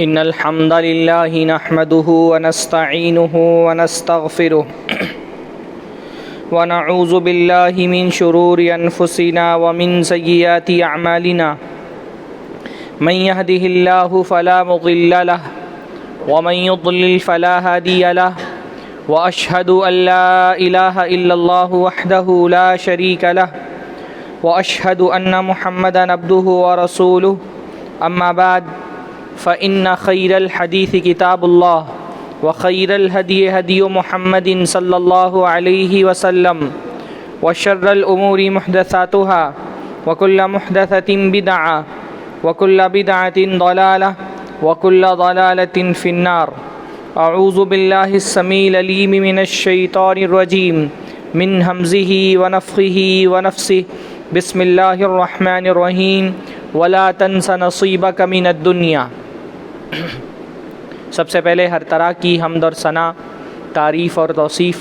إن الحمد لله نحمده ونستعينه ونستغفره ونعوذ بالله من شرور أنفسنا ومن سيئات أعمالنا من يهده الله فلا مضل له ومن يضلل فلا هادي له وأشهد أن لا إله إلا الله وحده لا شريك له وأشهد أن محمدا عبده ورسوله أما بعد فإن خير الحديث كتاب الله وخير الهدي هدي محمد صلى الله عليه وسلم وشر الأمور محدثاتها وكل محدثة بدعة وكل بدعة ضلالة وكل ضلالة في النار. أعوذ بالله السميع العليم من الشيطان الرجيم من همزه ونفخه ونفسه. بسم الله الرحمن الرحيم ولا تنس نصيبك من الدنيا. سب سے پہلے ہر طرح کی حمد اور ثنا، تعریف اور توصیف،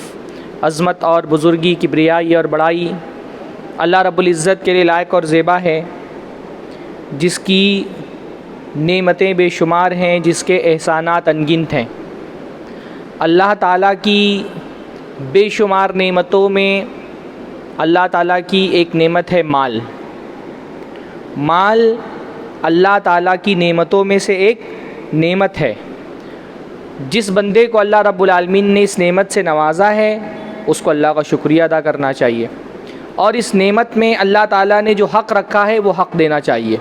عظمت اور بزرگی، کبریائی اور بڑائی اللہ رب العزت کے لیے لائق اور زیبا ہے، جس کی نعمتیں بے شمار ہیں، جس کے احسانات انگنت ہیں. اللہ تعالیٰ کی بے شمار نعمتوں میں اللہ تعالیٰ کی ایک نعمت ہے مال. مال اللہ تعالیٰ کی نعمتوں میں سے ایک نعمت ہے. جس بندے کو اللہ رب العالمین نے اس نعمت سے نوازا ہے اس کو اللہ کا شکریہ ادا کرنا چاہیے، اور اس نعمت میں اللہ تعالیٰ نے جو حق رکھا ہے وہ حق دینا چاہیے.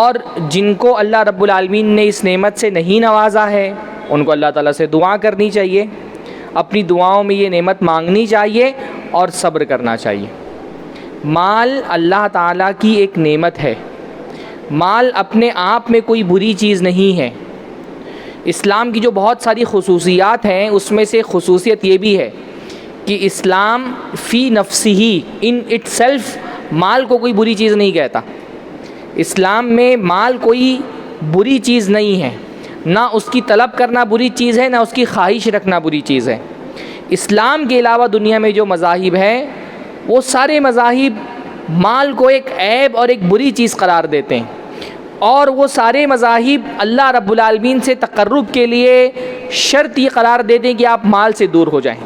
اور جن کو اللہ رب العالمین نے اس نعمت سے نہیں نوازا ہے ان کو اللہ تعالیٰ سے دعا کرنی چاہیے، اپنی دعاؤں میں یہ نعمت مانگنی چاہیے اور صبر کرنا چاہیے. مال اللہ تعالیٰ کی ایک نعمت ہے. مال اپنے آپ میں کوئی بری چیز نہیں ہے. اسلام کی جو بہت ساری خصوصیات ہیں اس میں سے خصوصیت یہ بھی ہے کہ اسلام فی نفسہ ان اٹ سیلف مال کو کوئی بری چیز نہیں کہتا. اسلام میں مال کوئی بری چیز نہیں ہے، نہ اس کی طلب کرنا بری چیز ہے، نہ اس کی خواہش رکھنا بری چیز ہے. اسلام کے علاوہ دنیا میں جو مذاہب ہیں وہ سارے مذاہب مال کو ایک عیب اور ایک بری چیز قرار دیتے ہیں، اور وہ سارے مذاہب اللہ رب العالمین سے تقرب کے لیے شرط یہ قرار دیتے ہیں کہ آپ مال سے دور ہو جائیں،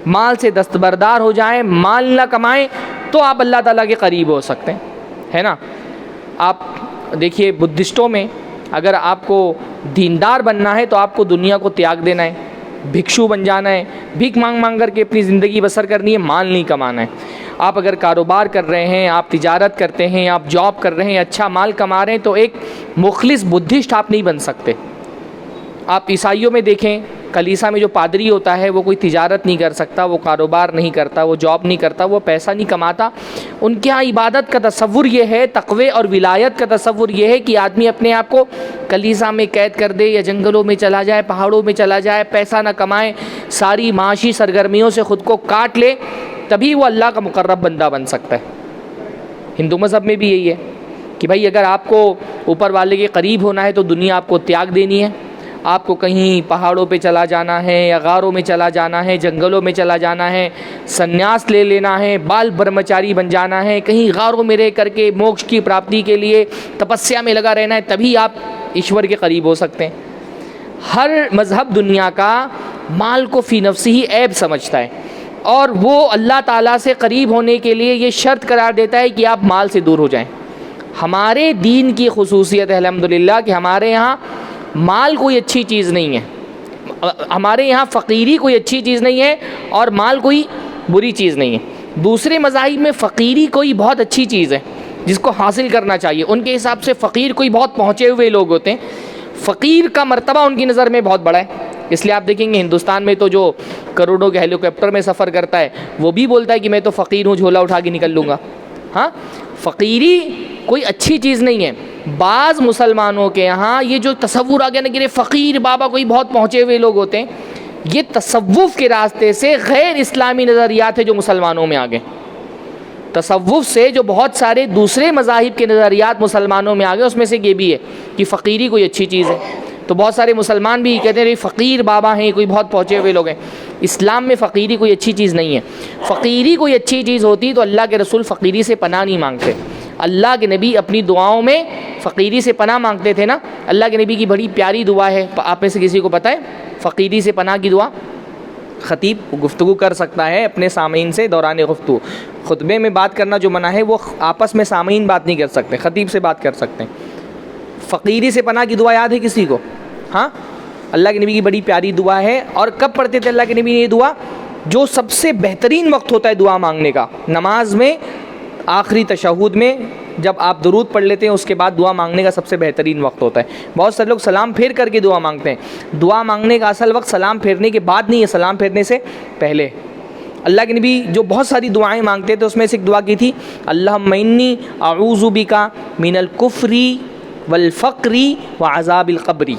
مال سے دستبردار ہو جائیں، مال نہ کمائیں تو آپ اللہ تعالیٰ کے قریب ہو سکتے ہیں، ہے نا. آپ دیکھیے بدھسٹوں میں اگر آپ کو دیندار بننا ہے تو آپ کو دنیا کو تیاگ دینا ہے، بھکشو بن جانا ہے، بھیک مانگ مانگ کر کے اپنی زندگی بسر کرنی ہے، مال نہیں کمانا ہے. آپ اگر کاروبار کر رہے ہیں، آپ تجارت کرتے ہیں، آپ جاب کر رہے ہیں، اچھا مال کما رہے ہیں تو ایک مخلص بدھسٹ آپ نہیں بن سکتے. آپ عیسائیوں میں دیکھیں، کلیسا میں جو پادری ہوتا ہے وہ کوئی تجارت نہیں کر سکتا، وہ کاروبار نہیں کرتا، وہ جاب نہیں کرتا، وہ پیسہ نہیں کماتا. ان کے ہاں عبادت کا تصور یہ ہے، تقوی اور ولایت کا تصور یہ ہے کہ آدمی اپنے آپ کو کلیسا میں قید کر دے یا جنگلوں میں چلا جائے، پہاڑوں میں چلا جائے، پیسہ نہ کمائے، ساری معاشی سرگرمیوں سے خود کو کاٹ لے، تبھی وہ اللہ کا مقرب بندہ بن سکتا ہے. ہندو مذہب میں بھی یہی ہے کہ بھائی اگر آپ کو اوپر والے کے قریب ہونا ہے تو دنیا آپ کو تیاگ دینی ہے. آپ کو کہیں پہاڑوں پہ چلا جانا ہے یا غاروں میں چلا جانا ہے، جنگلوں میں چلا جانا ہے، سنیاس لے لینا ہے، بال برہمچاری بن جانا ہے، کہیں غاروں میں رہ کر کے موکش کی پراپتی کے لیے تپسیا میں لگا رہنا ہے، تبھی آپ ایشور کے قریب ہو سکتے ہیں. ہر مذہب دنیا کا مال کو فی نفسہ ہی عیب سمجھتا ہے، اور وہ اللہ تعالیٰ سے قریب ہونے کے لیے یہ شرط قرار دیتا ہے کہ آپ مال سے دور ہو جائیں. ہمارے دین کی خصوصیت ہے الحمدللہ کہ ہمارے یہاں مال کوئی اچھی چیز نہیں ہے، ہمارے یہاں فقیری کوئی اچھی چیز نہیں ہے اور مال کوئی بری چیز نہیں ہے. دوسرے مذاہب میں فقیری کوئی بہت اچھی چیز ہے جس کو حاصل کرنا چاہیے. ان کے حساب سے فقیر کوئی بہت پہنچے ہوئے لوگ ہوتے ہیں، فقیر کا مرتبہ ان کی نظر میں بہت بڑا ہے. اس لیے آپ دیکھیں گے ہندوستان میں تو جو کروڑوں کے ہیلی کاپٹر میں سفر کرتا ہے وہ بھی بولتا ہے کہ میں تو فقیر ہوں، جھولا اٹھا کے نکل لوں گا. ہاں، فقیری کوئی اچھی چیز نہیں ہے. بعض مسلمانوں کے یہاں یہ جو تصور آ گیا نا کہ فقیر بابا کوئی بہت پہنچے ہوئے لوگ ہوتے ہیں، یہ تصوف کے راستے سے غیر اسلامی نظریات ہے جو مسلمانوں میں آ گئے. تصوف سے جو بہت سارے دوسرے مذاہب کے نظریات مسلمانوں میں آ گئے اس میں سے یہ بھی ہے کہ فقیری کوئی اچھی چیز ہے. تو بہت سارے مسلمان بھی کہتے ہیں فقیر بابا ہیں، کوئی بہت پہنچے ہوئے لوگ ہیں. اسلام میں فقیری کوئی اچھی چیز نہیں ہے. فقیری کوئی اچھی چیز ہوتی تو اللہ کے رسول فقیری سے پناہ نہیں مانگتے. اللہ کے نبی اپنی دعاؤں میں فقیری سے پناہ مانگتے تھے نا. اللہ کے نبی کی بڑی پیاری دعا ہے, آپ میں سے کسی کو پتہ ہے فقیری سے پناہ کی دعا؟ خطیب گفتگو کر سکتا ہے اپنے سامعین سے دوران گفتگو. خطبے میں بات کرنا جو منع ہے وہ آپس میں سامعین بات نہیں کر سکتے, خطیب سے بات کر سکتے ہیں. فقیری سے پناہ کی دعا یاد ہے کسی کو؟ ہاں, اللہ کے نبی کی بڑی پیاری دعا ہے. اور کب پڑھتے تھے اللہ کے نبی نے یہ دعا؟ جو سب سے بہترین وقت ہوتا ہے دعا مانگنے کا, نماز میں آخری تشہد میں جب آپ درود پڑھ لیتے ہیں اس کے بعد دعا مانگنے کا سب سے بہترین وقت ہوتا ہے. بہت سارے لوگ سلام پھیر کر کے دعا مانگتے ہیں. دعا مانگنے کا اصل وقت سلام پھیرنے کے بعد نہیں ہے, سلام پھیرنے سے پہلے. اللہ کے نبی جو بہت ساری دعائیں مانگتے تھے اس میں سے ایک دعا کی تھی, اللہم انی اعوذ بک من الکفر والفقر وعذاب القبر.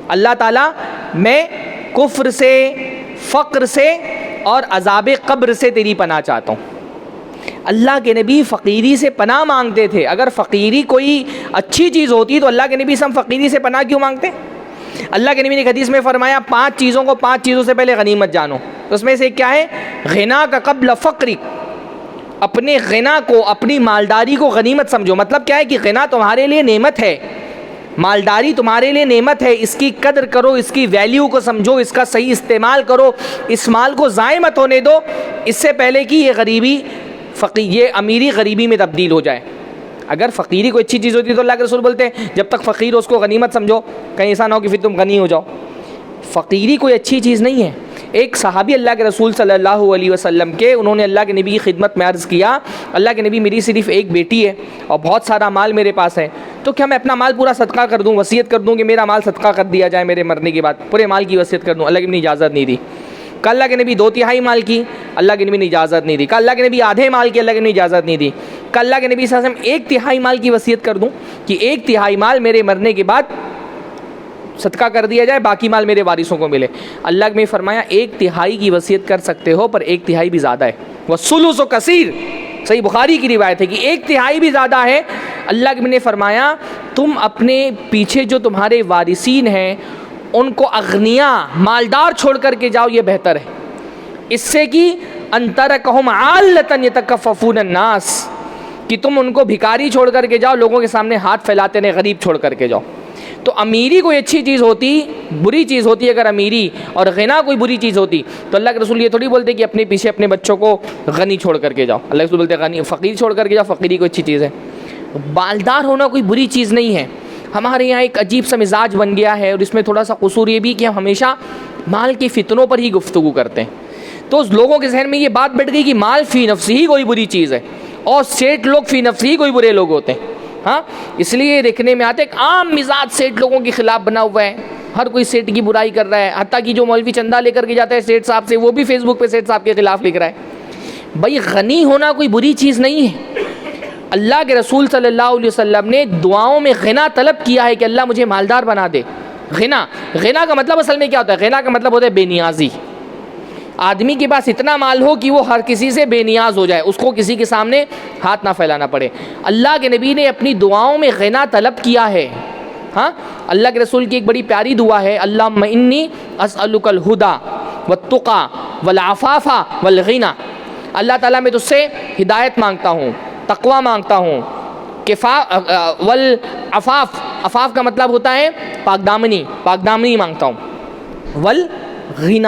اللہ تعالیٰ میں کفر سے, فقر سے اور عذاب قبر سے تیری پناہ چاہتا ہوں. اللہ کے نبی فقیری سے پناہ مانگتے تھے. اگر فقیری کوئی اچھی چیز ہوتی تو اللہ کے نبی سے ہم فقیری سے پناہ کیوں مانگتے؟ اللہ کے نبی نے حدیث میں فرمایا 5 چیزوں کو 5 چیزوں سے پہلے غنیمت جانو. اس میں سے کیا ہے؟ غنا کا قبل فقرک. اپنے غنا کو, اپنی مالداری کو غنیمت سمجھو. مطلب کیا ہے کہ غنا تمہارے لیے نعمت ہے, مالداری تمہارے لیے نعمت ہے, اس کی قدر کرو, اس کی ویلیو کو سمجھو, اس کا صحیح استعمال کرو, اس مال کو ضائع مت ہونے دو, اس سے پہلے کہ یہ غریبی یہ امیری غریبی میں تبدیل ہو جائے. اگر فقیری کوئی اچھی چیز ہوتی تو اللہ کے رسول بولتے ہیں جب تک فقیر ہو اس کو غنیمت سمجھو, کہیں ایسا نہ ہو کہ پھر تم غنی ہو جاؤ. فقیری کوئی اچھی چیز نہیں ہے. ایک صحابی اللہ کے رسول صلی اللہ علیہ وسلم کے, انہوں نے اللہ کے نبی کی خدمت میں عرض کیا, اللہ کے نبی میری صرف ایک بیٹی ہے اور بہت سارا مال میرے پاس ہے, تو کیا میں اپنا مال پورا صدقہ کر دوں, وصیت کر دوں کہ میرا مال صدقہ کر دیا جائے میرے مرنے کے بعد, پورے مال کی وصیت کر دوں؟ اللہ کے نبی نے اجازت نہیں دی. کہ اللہ کے نبی 2/3 مال کی, اللہ کے نبی نے اجازت نہیں دی. کہ اللہ کے نبی آدھے مال کی, اللہ کے نبی نے اجازت نہیں دی. کہ اللہ کے نبی صلی اللہ علیہ وسلم 1/3 مال کی وصیت کر دوں کہ 1/3 مال میرے مرنے کے بعد صدقہ کر دیا جائے, باقی مال میرے وارثوں کو ملے. اللہ نے فرمایا 1/3 کی وصیت کر سکتے ہو پر 1/3 بھی زیادہ ہے. والثلث کثیر, صحیح بخاری کی روایت ہے کہ 1/3 بھی زیادہ ہے. اللہ نے فرمایا تم اپنے پیچھے جو تمہارے وارثین ہیں ان کو اغنیا, مالدار چھوڑ کر کے جاؤ, یہ بہتر ہے اس سے کہ ان ترکہم عالۃ یتکففون الناس, کہ تم ان کو بھکاری چھوڑ کر کے جاؤ, لوگوں کے سامنے ہاتھ پھیلاتے رہے, غریب چھوڑ کر کے جاؤ. تو امیری کوئی اچھی چیز ہوتی, بری چیز ہوتی اگر امیری, اور غنا کوئی بری چیز ہوتی تو اللہ کے رسول یہ تھوڑی بولتے کہ اپنے پیچھے اپنے بچوں کو غنی چھوڑ کر کے جاؤ. اللہ کے رسول بولتے غنی, فقیر چھوڑ کر کے جاؤ, فقیری کوئی اچھی چیز ہے. مالدار ہونا کوئی بری چیز نہیں ہے. ہمارے یہاں ایک عجیب سا مزاج بن گیا ہے, اور اس میں تھوڑا سا قصور یہ بھی کہ ہم ہمیشہ مال کے فتنوں پر ہی گفتگو کرتے ہیں. تو اس لوگوں کے ذہن میں یہ بات بیٹھ گئی کہ مال فی نفسی ہی کوئی بری چیز ہے, اور سیٹ لوگ فی نفسی ہی کوئی برے لوگ ہوتے ہیں. ہاں, اس لیے دیکھنے میں آتے ایک عام مزاج سیٹ لوگوں کے خلاف بنا ہوا ہے. ہر کوئی سیٹ کی برائی کر رہا ہے, حتیٰ کہ جو مولوی چندہ لے کر کے جاتا ہے سیٹ صاحب سے, وہ بھی فیس بک پہ سیٹ صاحب کے خلاف لکھ رہا ہے. بھائی غنی ہونا کوئی بری چیز نہیں ہے. اللہ کے رسول صلی اللہ علیہ وسلم نے دعاؤں میں غنا طلب کیا ہے کہ اللہ مجھے مالدار بنا دے. غنا کا مطلب اصل میں کیا ہوتا ہے؟ غنا کا مطلب ہوتا ہے بے نیازی. آدمی کے پاس اتنا مال ہو کہ وہ ہر کسی سے بے نیاز ہو جائے, اس کو کسی کے سامنے ہاتھ نہ پھیلانا پڑے. اللہ کے نبی نے اپنی دعاؤں میں غنا طلب کیا ہے. ہاں, اللہ کے رسول کی ایک بڑی پیاری دعا ہے, اللہم انی اسألک الہدی والتقی والعفاف والغنی. اللہ تعالیٰ میں تجھ سے ہدایت مانگتا ہوں, تقوی مانگتا ہوں, والعفاف, عفاف کا مطلب ہوتا ہے پاک دامنی مانگتا ہوں, والغنی,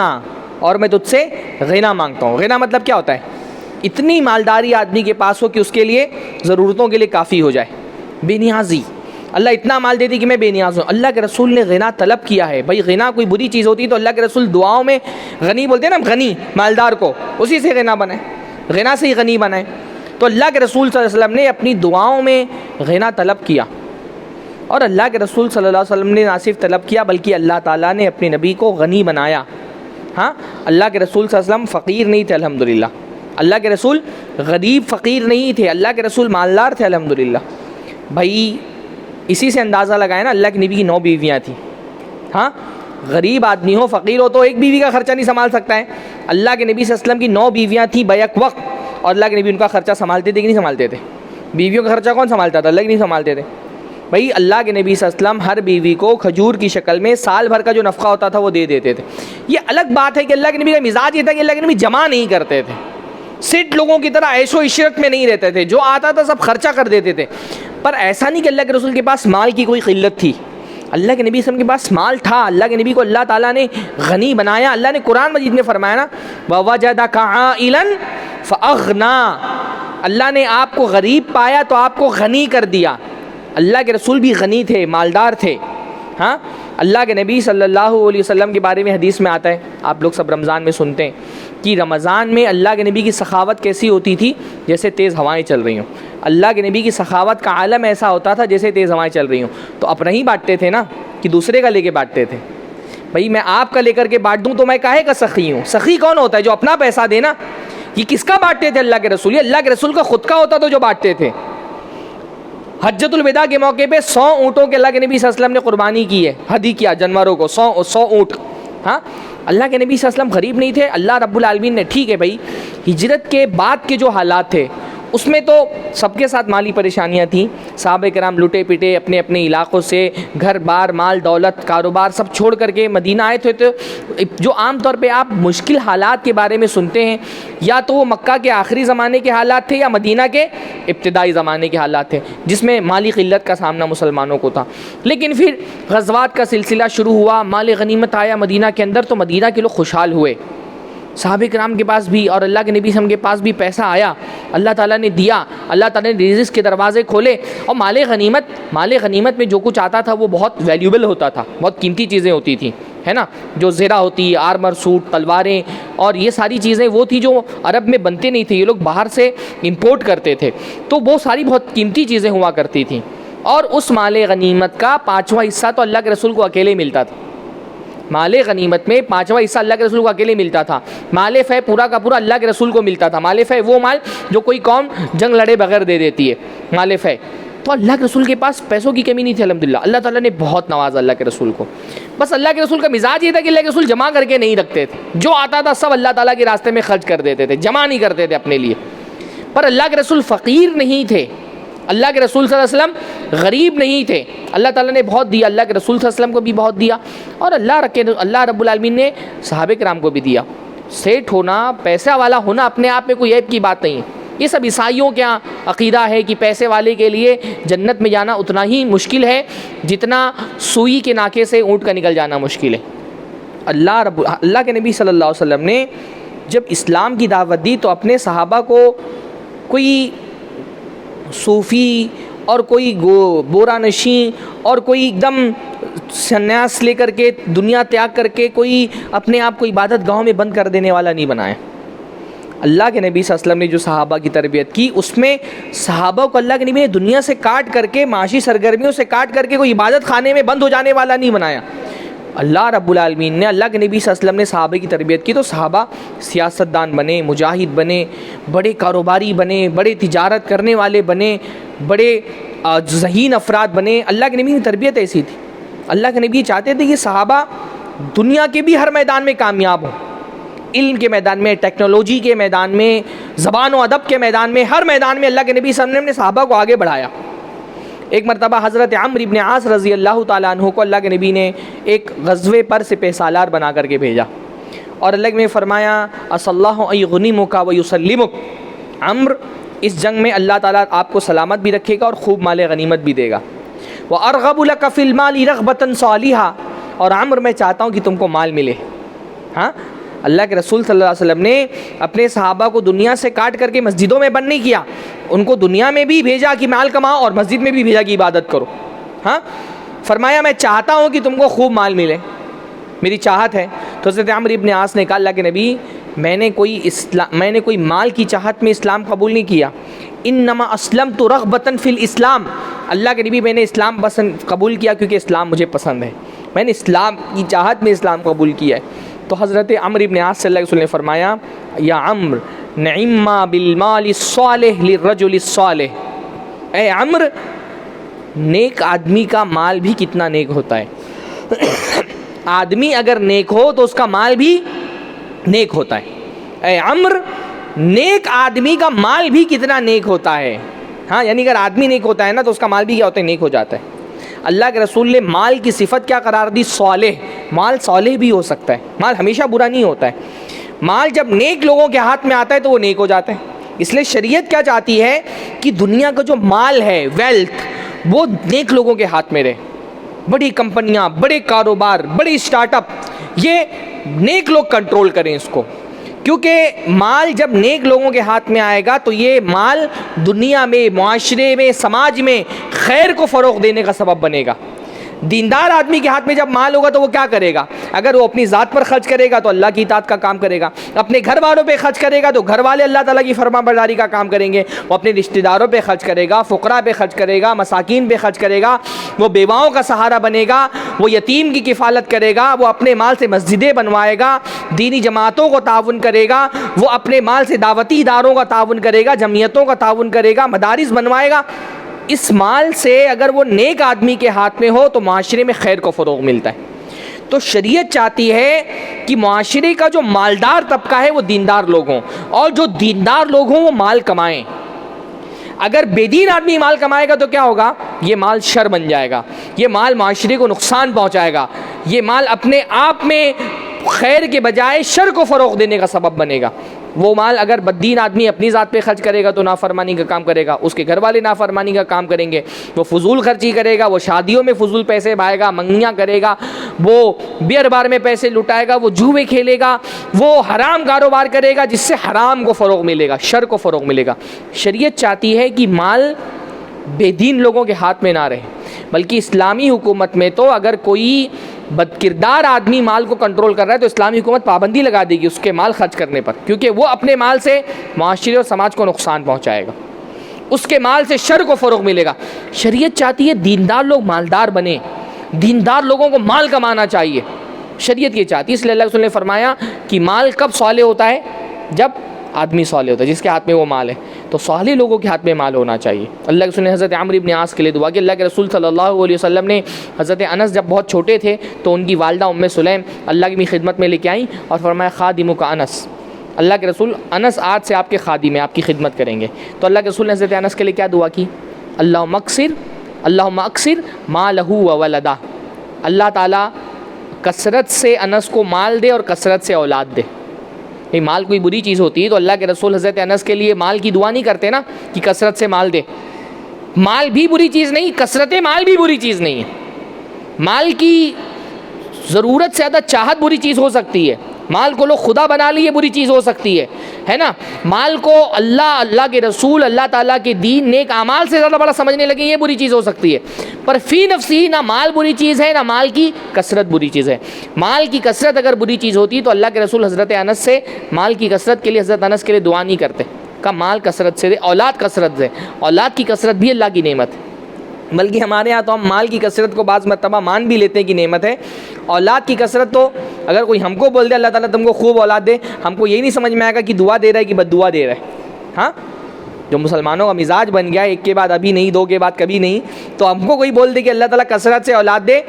اور میں تجھ سے غنا مانگتا ہوں. غنا مطلب کیا ہوتا ہے؟ اتنی مالداری آدمی کے پاس ہو کہ اس کے لیے ضرورتوں کے لیے کافی ہو جائے, بے نیازی. اللہ اتنا مال دے دی کہ میں بے نیاز ہوں. اللہ کے رسول نے غنا طلب کیا ہے. بھائی غنا کوئی بری چیز ہوتی تو اللہ کے رسول دعاؤں میں غنی بولتے ہیں نا, غنی مالدار کو, اسی سے غنا بنائے, غنا سے ہی غنی بنائے. تو اللہ کے رسول صلی اللہ علیہ وسلم نے اپنی دعاؤں میں غنا طلب کیا, اور اللہ کے رسول صلی اللہ علیہ وسلم نے نہ صرف طلب کیا بلکہ اللہ تعالیٰ نے اپنے نبی کو غنی بنایا. ہاں, اللہ کے رسول صلی اللہ علیہ وسلم فقیر نہیں تھے الحمدللہ. اللہ کے رسول غریب فقیر نہیں تھے, اللہ کے رسول مالدار تھے الحمدللہ. بھائی اسی سے اندازہ لگائے نا, اللہ کے نبی کی 9 بیویاں تھیں. ہاں, غریب آدمی ہو, فقیر ہو تو ایک بیوی کا خرچہ نہیں سنبھال سکتا ہے. اللہ کے نبی صلی اللہ علیہ وسلم کی 9 بیویاں تھیں بیک وقت, اور اللہ کے نبی ان کا خرچہ سنبھالتے تھے کہ نہیں سنبھالتے تھے؟ بیویوں کا خرچہ کون سنبھالتا تھا؟ اللہ کے نہیں سنبھالتے تھے. بھائی اللہ کے نبی صلی اللہ علیہ وسلم ہر بیوی کو کھجور کی شکل میں سال بھر کا جو نفقہ ہوتا تھا وہ دے دیتے تھے. یہ الگ بات ہے کہ اللہ کے نبی کا مزاج یہ تھا کہ اللہ کے نبی جمع نہیں کرتے تھے. سیٹ لوگوں کی طرح عیش و عشرت میں نہیں رہتے تھے، جو آتا تھا سب خرچہ کر دیتے تھے. پر ایسا نہیں کہ اللہ کے رسول کے پاس مال کی کوئی قلت تھی. اللہ کے نبی صلی اللہ علیہ وسلم کے پاس مال تھا. اللہ کے نبی کو اللہ تعالیٰ نے غنی بنایا. اللہ نے قرآن مجید میں فرمایا نا وَوَجَدَكَ عَائِلًا فَأَغْنَا، اللہ نے آپ کو غریب پایا تو آپ کو غنی کر دیا. اللہ کے رسول بھی غنی تھے، مالدار تھے. ہاں، اللہ کے نبی صلی اللہ علیہ وسلم کے بارے میں حدیث میں آتا ہے، آپ لوگ سب رمضان میں سنتے ہیں کہ رمضان میں اللہ کے نبی کی سخاوت کیسی ہوتی تھی، جیسے تیز ہوائیں چل رہی ہوں. اللہ کے نبی کی سخاوت کا عالم ایسا ہوتا تھا جیسے تیز ہوائیں چل رہی ہوں. تو اپنا ہی بانٹتے تھے نا کہ دوسرے کا لے کے بانٹتے تھے. بھائی میں آپ کا لے کر کے بانٹ دوں تو میں کاہے کا سخی ہوں؟ سخی کون ہوتا ہے؟ جو اپنا پیسہ دے نا. یہ کس کا بانٹتے تھے اللہ کے رسول؟ یہ اللہ کے رسول کا خود کا ہوتا تھا جو بانٹتے تھے. حجۃ الوداع کے موقع پہ 100 اونٹوں کے اللہ کے نبی صلی اللہ علیہ وسلم نے قربانی کی ہے، ہدی کیا جانوروں کو، 100 اونٹ. ہاں، اللہ کے نبی صلی اللہ علیہ وسلم غریب نہیں تھے. اللہ رب العالمین نے، ٹھیک ہے بھائی، ہجرت کے بعد کے جو حالات تھے اس میں تو سب کے ساتھ مالی پریشانیاں تھیں. صحابہ کرام لٹے پٹے اپنے اپنے علاقوں سے، گھر بار، مال دولت، کاروبار سب چھوڑ کر کے مدینہ آئے تھے. تو جو عام طور پہ آپ مشکل حالات کے بارے میں سنتے ہیں، یا تو وہ مکہ کے آخری زمانے کے حالات تھے یا مدینہ کے ابتدائی زمانے کے حالات تھے جس میں مالی قلت کا سامنا مسلمانوں کو تھا. لیکن پھر غزوات کا سلسلہ شروع ہوا، مال غنیمت آیا مدینہ کے اندر، تو مدینہ کے لوگ خوشحال ہوئے. صحابہ کرام کے پاس بھی اور اللہ کے نبی صلی اللہ علیہ وسلم کے پاس بھی پیسہ آیا، اللہ تعالیٰ نے دیا، اللہ تعالیٰ نے رزق کے دروازے کھولے. اور مال غنیمت میں جو کچھ آتا تھا وہ بہت ویلیوبل ہوتا تھا، بہت قیمتی چیزیں ہوتی تھیں، ہے نا. جو زرہ ہوتی، آرمر سوٹ، تلواریں اور یہ ساری چیزیں وہ تھی جو عرب میں بنتے نہیں تھے، یہ لوگ باہر سے امپورٹ کرتے تھے. تو وہ ساری بہت قیمتی چیزیں ہوا کرتی تھیں. اور اس مال غنیمت کا 5واں حصہ تو اللہ کے رسول کو اکیلے ملتا تھا. مال غنیمت میں 5واں حصہ اللہ کے رسول کو اکیلے ملتا تھا. مال فے پورا کا پورا اللہ کے رسول کو ملتا تھا. مال فے وہ مال جو کوئی قوم جنگ لڑے بغیر دے دیتی ہے، مال فے. تو اللہ کے رسول کے پاس پیسوں کی کمی نہیں تھی الحمدللہ. اللہ تعالیٰ نے بہت نوازا اللہ کے رسول کو. بس اللہ کے رسول کا مزاج یہ تھا کہ اللہ کے رسول جمع کر کے نہیں رکھتے تھے، جو آتا تھا سب اللہ تعالیٰ کے راستے میں خرچ کر دیتے تھے، جمع نہیں کرتے تھے اپنے لیے. پر اللہ کے رسول فقیر نہیں تھے. اللہ کے رسول صلی اللہ علیہ وسلم غریب نہیں تھے. اللہ تعالیٰ نے بہت دیا، اللہ کے رسول صلی اللہ علیہ وسلم کو بھی بہت دیا، اور اللہ رب العالمین نے صحابہ کرام کو بھی دیا. سیٹ ہونا، پیسہ والا ہونا اپنے آپ میں کوئی عیب کی بات نہیں ہے. یہ سب عیسائیوں کا عقیدہ ہے کہ پیسے والے کے لیے جنت میں جانا اتنا ہی مشکل ہے جتنا سوئی کے ناکے سے اونٹ کا نکل جانا مشکل ہے. اللہ کے نبی صلی اللہ علیہ وسلم نے جب اسلام کی دعوت دی تو اپنے صحابہ کو کوئی صوفی اور کوئی بورا نشیں اور کوئی ایک دم سنیاس لے کر کے دنیا تیاگ کر کے کوئی اپنے آپ کو عبادت گاہوں میں بند کر دینے والا نہیں بنایا. اللہ کے نبی صلی اللہ علیہ وسلم نے جو صحابہ کی تربیت کی اس میں صحابہ کو اللہ کے نبی نے دنیا سے کاٹ کر کے، معاشی سرگرمیوں سے کاٹ کر کے کوئی عبادت خانے میں بند ہو جانے والا نہیں بنایا. اللہ رب العالمین نے، اللہ کے نبی صلی اللہ علیہ وسلم نے صحابہ کی تربیت کی تو صحابہ سیاستدان بنے، مجاہد بنے، بڑے کاروباری بنے، بڑے تجارت کرنے والے بنے، بڑے ذہین افراد بنے. اللہ کے نبی کی تربیت ایسی تھی. اللہ کے نبی چاہتے تھے کہ صحابہ دنیا کے بھی ہر میدان میں کامیاب ہوں، علم کے میدان میں، ٹیکنالوجی کے میدان میں، زبان و ادب کے میدان میں، ہر میدان میں اللہ کے نبی صلی اللہ علیہ وسلم نے صحابہ کو آگے بڑھایا. ایک مرتبہ حضرت عمرو ابن عاص رضی اللہ تعالیٰ عنہ کو اللہ کے نبی نے ایک غزوے پر سپہ سالار بنا کر کے بھیجا، اور اللہ نے فرمایا اَسَ اللَّهُ أَن يُغْنِمُكَ وَيُسَلِّمُكَ، عمرو اس جنگ میں اللہ تعالیٰ آپ کو سلامت بھی رکھے گا اور خوب مال غنیمت بھی دے گا. وَأَرْغَبُ لَكَ فِي الْمَالِ رَغْبَةً صَالِحًا، اور عمرو میں چاہتا ہوں کہ تم کو مال ملے. ہاں، اللہ کے رسول صلی اللہ علیہ وسلم نے اپنے صحابہ کو دنیا سے کاٹ کر کے مسجدوں میں بند نہیں کیا، ان کو دنیا میں بھی بھیجا کہ مال کماؤ اور مسجد میں بھی بھیجا کہ عبادت کرو. ہاں، فرمایا میں چاہتا ہوں کہ تم کو خوب مال ملے، میری چاہت ہے. تو حضرت عمرو ابن عاص نے کہا اللہ کے نبی میں نے کوئی مال کی چاہت میں اسلام قبول نہیں کیا، انما اسلمت رغبۃ فی الاسلام، اللہ کے نبی میں نے اسلام قبول کیا کیونکہ اسلام مجھے پسند ہے، میں نے اسلام کی چاہت میں اسلام قبول کیا ہے. تو حضرت عمرو ابن عاص صلی اللہ علیہ وسلم نے فرمایا یا عمرو نعم بالمال الصالح للرجل الصالح، اے عمرو نیک آدمی کا مال بھی کتنا نیک ہوتا ہے. آدمی اگر نیک ہو تو اس کا مال بھی نیک ہوتا ہے. اے عمرو نیک آدمی کا مال بھی کتنا نیک ہوتا ہے. ہاں، یعنی اگر آدمی نیک ہوتا ہے نا تو اس کا مال بھی کیا ہوتا ہے؟ نیک ہو جاتا ہے. اللہ کے رسول نے مال کی صفت کیا قرار دی؟ صالح. مال صالح بھی ہو سکتا ہے، مال ہمیشہ برا نہیں ہوتا ہے. مال جب نیک لوگوں کے ہاتھ میں آتا ہے تو وہ نیک ہو جاتا ہے. اس لیے شریعت کیا چاہتی ہے کہ دنیا کا جو مال ہے، ویلتھ، وہ نیک لوگوں کے ہاتھ میں رہے. بڑی کمپنیاں، بڑے کاروبار، بڑے اسٹارٹ اپ، یہ نیک لوگ کنٹرول کریں اس کو. کیونکہ مال جب نیک لوگوں کے ہاتھ میں آئے گا تو یہ مال دنیا میں، معاشرے میں، سماج میں خیر کو فروغ دینے کا سبب بنے گا. دیندار آدمی کے ہاتھ میں جب مال ہوگا تو وہ کیا کرے گا؟ اگر وہ اپنی ذات پر خرچ کرے گا تو اللہ کی اطاعت کا کام کرے گا، اپنے گھر والوں پہ خرچ کرے گا تو گھر والے اللہ تعالیٰ کی فرما برداری کا کام کریں گے، وہ اپنے رشتہ داروں پہ خرچ کرے گا، فقراء پہ خرچ کرے گا، مساکین پہ خرچ کرے گا، وہ بیواؤں کا سہارا بنے گا، وہ یتیم کی کفالت کرے گا، وہ اپنے مال سے مسجدیں بنوائے گا، دینی جماعتوں کو تعاون کرے گا، وہ اپنے مال سے دعوتی اداروں کا تعاون کرے گا، جمعیتوں کا تعاون کرے گا، مدارس بنوائے گا. اس مال سے اگر وہ نیک آدمی کے ہاتھ میں ہو تو معاشرے میں خیر کو فروغ ملتا ہے. تو شریعت چاہتی ہے کہ معاشرے کا جو مالدار طبقہ ہے وہ دیندار لوگ ہوں، اور جو دیندار لوگ ہوں وہ مال کمائیں. اگر بے دین آدمی مال کمائے گا تو کیا ہوگا؟ یہ مال شر بن جائے گا، یہ مال معاشرے کو نقصان پہنچائے گا، یہ مال اپنے آپ میں خیر کے بجائے شر کو فروغ دینے کا سبب بنے گا. وہ مال اگر بددین آدمی اپنی ذات پہ خرچ کرے گا تو نافرمانی کا کام کرے گا، اس کے گھر والے نافرمانی کا کام کریں گے، وہ فضول خرچی کرے گا، وہ شادیوں میں فضول پیسے بہائے گا، منگیاں کرے گا، وہ بیئر بار میں پیسے لٹائے گا، وہ جوئے کھیلے گا، وہ حرام کاروبار کرے گا جس سے حرام کو فروغ ملے گا، شر کو فروغ ملے گا. شریعت چاہتی ہے کہ مال بے دین لوگوں کے ہاتھ میں نہ رہے، بلکہ اسلامی حکومت میں تو اگر کوئی بد کردار آدمی مال کو کنٹرول کر رہا ہے تو اسلامی حکومت پابندی لگا دے گی اس کے مال خرچ کرنے پر، کیونکہ وہ اپنے مال سے معاشرے اور سماج کو نقصان پہنچائے گا، اس کے مال سے شر کو فروغ ملے گا. شریعت چاہتی ہے دیندار لوگ مالدار بنیں، دیندار لوگوں کو مال کمانا چاہیے، شریعت یہ چاہتی ہے. اس لیے اللہ کے رسول نے فرمایا کہ مال کب صالح ہوتا ہے؟ جب آدمی صالح ہوتا ہے، جس کے ہاتھ میں وہ مال ہے. تو صالح لوگوں کے ہاتھ میں مال ہونا چاہیے. اللہ کے رسول نے حضرت عمرو بن عاص کے لیے دعا کی. اللہ کے رسول صلی اللہ علیہ وسلم نے حضرت انس جب بہت چھوٹے تھے تو ان کی والدہ ام سلیم اللہ کی خدمت میں لے کے آئیں اور فرمایا خادمک انس، اللہ کے رسول انس آج سے آپ کے خادم ہیں، آپ کی خدمت کریں گے. تو اللہ کے رسول نے حضرت انس کے لیے کیا دعا کی؟ اللہم اکثر مالہ و ولدہ، اللہ تعالیٰ کثرت سے انس کو مال دے اور کثرت سے اولاد دے. مال کوئی بری چیز ہوتی ہے تو اللہ کے رسول حضرت انس کے لیے مال کی دعا نہیں کرتے نا کہ کثرت سے مال دے. مال بھی بری چیز نہیں، کثرت مال بھی بری چیز نہیں ہے. مال کی ضرورت سے زیادہ چاہت بری چیز ہو سکتی ہے، مال کو لوگ خدا بنا لیے بری چیز ہو سکتی ہے نا. مال کو اللہ کے رسول، اللہ تعالیٰ کے دین، نیک اعمال سے زیادہ بڑا سمجھنے لگے، یہ بری چیز ہو سکتی ہے. پر فی نفسی نہ مال بری چیز ہے، نہ مال کی کثرت بری چیز ہے. مال کی کثرت اگر بری چیز ہوتی تو اللہ کے رسول حضرت انس سے مال کی کثرت کے لیے، حضرت انس کے لیے دعا نہیں کرتے کہ مال کثرت سے دے، اولاد کثرت دے. اولاد کی کثرت بھی اللہ کی نعمت ہے، بلکہ ہمارے ہاں تو ہم مال کی کثرت کو بعض مرتبہ مان بھی لیتے ہیں کہ نعمت ہے. اولاد کی کثرت تو اگر کوئی ہم کو بول دے اللہ تعالیٰ تم کو خوب اولاد دے، ہم کو یہی نہیں سمجھ میں آئے گا کہ دعا دے رہا ہے کہ بد دعا دے رہا ہے. ہاں، جو مسلمانوں کا مزاج بن گیا ہے، ایک کے بعد ابھی نہیں، دو کے بعد کبھی نہیں، تو ہم کو کوئی بول دے کہ اللہ تعالیٰ کثرت سے اولاد دے